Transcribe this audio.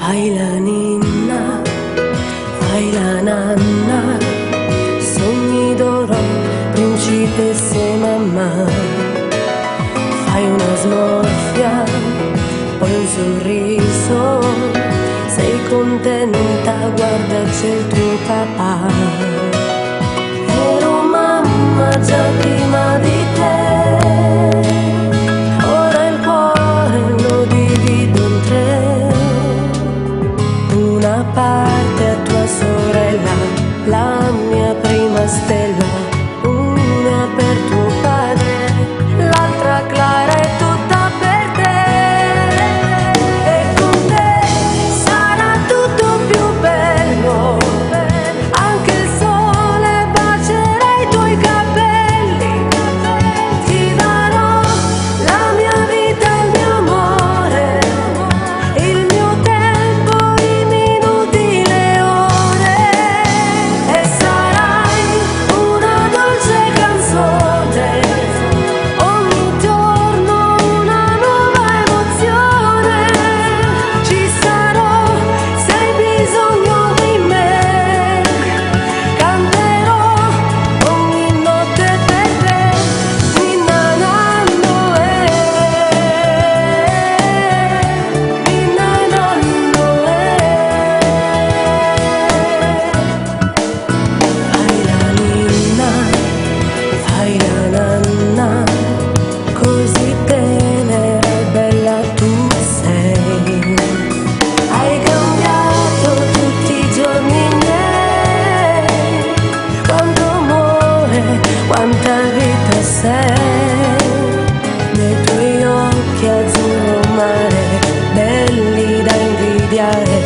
Fai la ninna, fai la nanna, sogni d'oro, principesse mamma. Fai una smorfia, poi un sorriso, sei contenta, guarda c'è il tuo papà. Ero mamma già prima di te, ora il cuore lo divido in tre. Una parte a tua sorella, la mia prima stella, una per tuo padre, l'altra Clara è tutta per te. E con te sarà tutto più bello, anche il sole bacerà i tuoi capelli. Ti darò la mia vita, il mio amore, il mio tempo, i minuti, le ore. E sarai una dolce canzone, ogni giorno una nuova emozione. Ci sarò se hai bisogno di me, canterò ogni notte per te. Ninna nanno ninna nanno Fai la ninna, fai la nanna, così tenera e bella tu sei. Hai cambiato tutti i giorni miei, quanto amore, quanta vita sei. Nei tuoi occhi azzurro mare, belli da invidiare.